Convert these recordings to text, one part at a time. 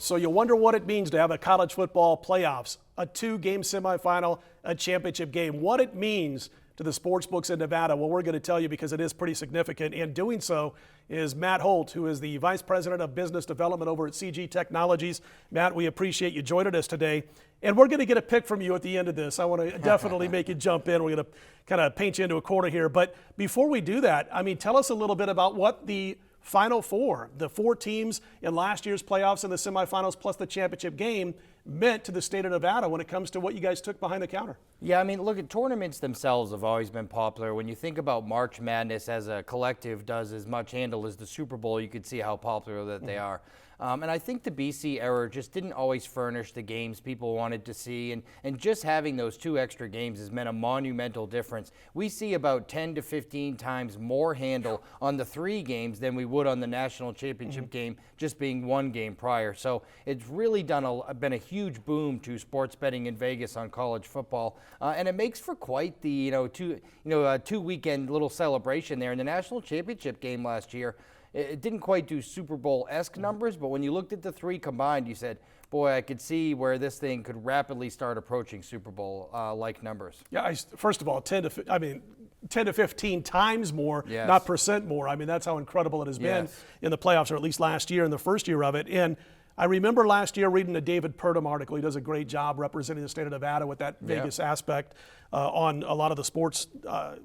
So you wonder what it means to have a college football playoffs, a 2-game semifinal, a championship game, what it means to the sports books in Nevada. Well, we're going to tell you because it is pretty significant. And doing so is Matt Holt, who is the Vice President of Business Development over at CG Technologies. Matt, we appreciate you joining us today. And we're going to get a pick from you at the end of this. I want to definitely make you jump in. We're going to kind of paint you into a corner here. But before we do that, I mean, tell us a little bit about what the Final Four, the 4 teams in last year's playoffs and the semifinals plus the championship game, meant to the state of Nevada when it comes to what you guys took behind the counter. Yeah, I mean, look, at tournaments themselves have always been popular. When you think about March Madness as a collective does as much handle as the Super Bowl, you could see how popular that they are. And I think the BC era just didn't always furnish the games people wanted to see, and just having those 2 extra games has meant a monumental difference. We see about 10 to 15 times more handle on the 3 games than we would on the national championship game, just being 1 game prior. So it's really been a huge boom to sports betting in Vegas on college football, and it makes for quite the 2-weekend little celebration there. In the national championship game last year, it didn't quite do Super Bowl-esque numbers, but when you looked at the 3 combined, you said, boy, I could see where this thing could rapidly start approaching Super Bowl-like numbers. Yeah, first of all, 10 to 15 times more, not percent more. I mean, that's how incredible it has been in the playoffs, or at least last year in the first year of it. And I remember last year reading a David Purdom article. He does a great job representing the state of Nevada with that Vegas aspect on a lot of the sports,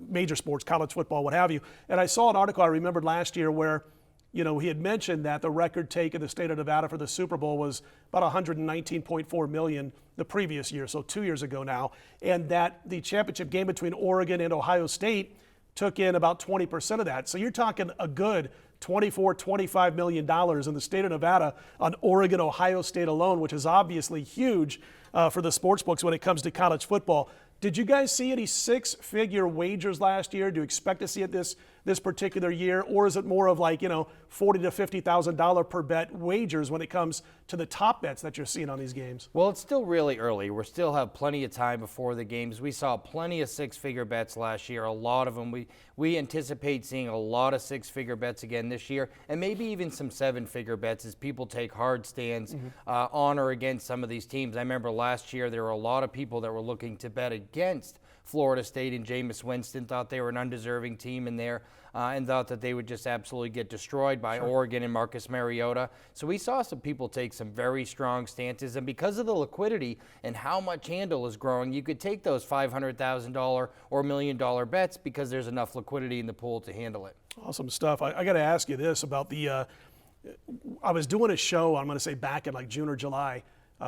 major sports, college football, what have you. And I saw an article I remembered last year where he had mentioned that the record take in the state of Nevada for the Super Bowl was about $119.4 million the previous year, so 2 years ago now, and that the championship game between Oregon and Ohio State took in about 20% of that. So you're talking a good $24-25 million in the state of Nevada on Oregon, Ohio State alone, which is obviously huge for the sports books when it comes to college football. Did you guys see any 6-figure wagers last year? Do you expect to see it this particular year, or is it more of like $40,000 to $50,000 per bet wagers when it comes to the top bets that you're seeing on these games? Well, it's still really early. We still have plenty of time before the games. We saw plenty of 6-figure bets last year, a lot of them. We anticipate seeing a lot of 6-figure bets again this year, and maybe even some 7-figure bets as people take hard stands on or against some of these teams. I remember last year there were a lot of people that were looking to bet against Florida State and Jameis Winston, thought they were an undeserving team in there, and thought that they would just absolutely get destroyed by Oregon and Marcus Mariota. So we saw some people take some very strong stances, and because of the liquidity and how much handle is growing, you could take those $500,000 or $1 million bets because there's enough liquidity in the pool to handle it. Awesome stuff. I got to ask you this about I was doing a show, I'm going to say back in like June or July.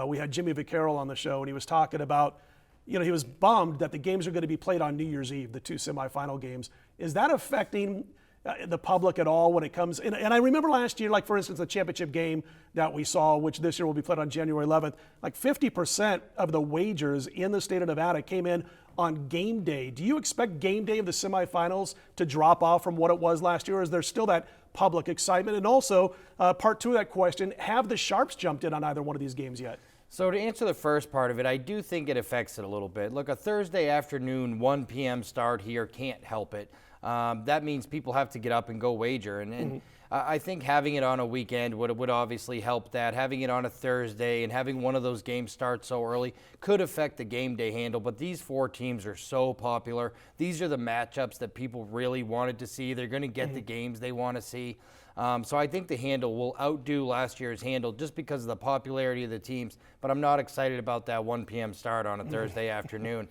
We had Jimmy Vaccaro on the show, and he was talking about he was bummed that the games are going to be played on New Year's Eve, the 2 semifinal games. Is that affecting the public at all when it comes? And I remember last year, like for instance, the championship game that we saw, which this year will be played on January 11th, like 50% of the wagers in the state of Nevada came in on game day. Do you expect game day of the semifinals to drop off from what it was last year, or is there still that public excitement? And also, part 2 of that question, have the Sharps jumped in on either one of these games yet? So to answer the first part of it, I do think it affects it a little bit. Look, a Thursday afternoon, 1 p.m. start here can't help it. That means people have to get up and go wager. And I think having it on a weekend would obviously help that. Having it on a Thursday and having one of those games start so early could affect the game day handle. But these 4 teams are so popular. These are the matchups that people really wanted to see. They're going to get the games they want to see. So I think the handle will outdo last year's handle just because of the popularity of the teams. But I'm not excited about that 1 p.m. start on a Thursday afternoon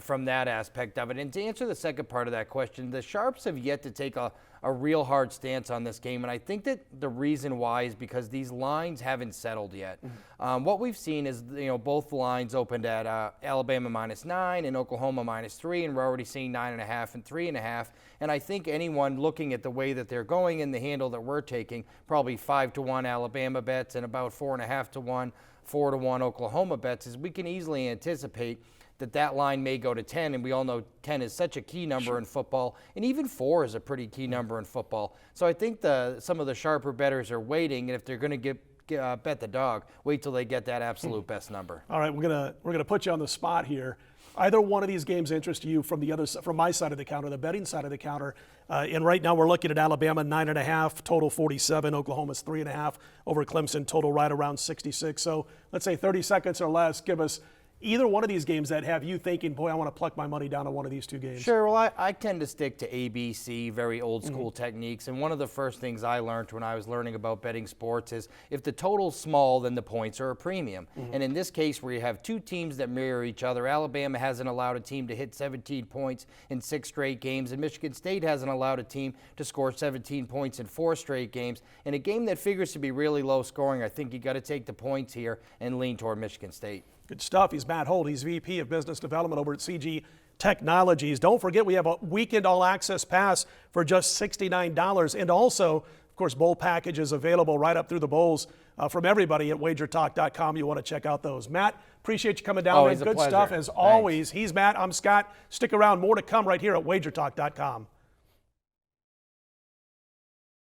from that aspect of it. And to answer the second part of that question, the Sharps have yet to take a real hard stance on this game. And I think that the reason why is because these lines haven't settled yet. What we've seen is, both lines opened at Alabama -9 and Oklahoma -3, and we're already seeing 9.5 and 3.5. And I think anyone looking at the way that they're going and the handle that we're taking, probably 5-1 Alabama bets and about 4.5-1, 4-1 Oklahoma bets, is we can easily anticipate that line may go to 10, and we all know 10 is such a key number in football, and even 4 is a pretty key number in football. So I think some of the sharper bettors are waiting, and if they're going to bet the dog, wait till they get that absolute best number. All right, we're gonna put you on the spot here. either one of these games interest you from my side of the counter, the betting side of the counter? And right now we're looking at Alabama 9.5, total 47. Oklahoma's 3.5 over Clemson, total right around 66. So let's say 30 seconds or less. Give us either one of these games that have you thinking, boy, I want to pluck my money down on one of these two games. Sure. Well, I tend to stick to ABC, very old school techniques. And one of the first things I learned when I was learning about betting sports is if the total's small, then the points are a premium. And in this case, where you have two teams that mirror each other, Alabama hasn't allowed a team to hit 17 points in 6 straight games, and Michigan State hasn't allowed a team to score 17 points in 4 straight games. In a game that figures to be really low scoring, I think you got to take the points here and lean toward Michigan State. Good stuff. He's Matt Holt. He's VP of Business Development over at CG Technologies. Don't forget, we have a weekend all-access pass for just $69. And also, of course, bowl packages available right up through the bowls from everybody at WagerTalk.com. You want to check out those. Matt, appreciate you coming down. Always man. Good a pleasure. stuff as always. He's Matt. I'm Scott. Stick around. More to come right here at WagerTalk.com.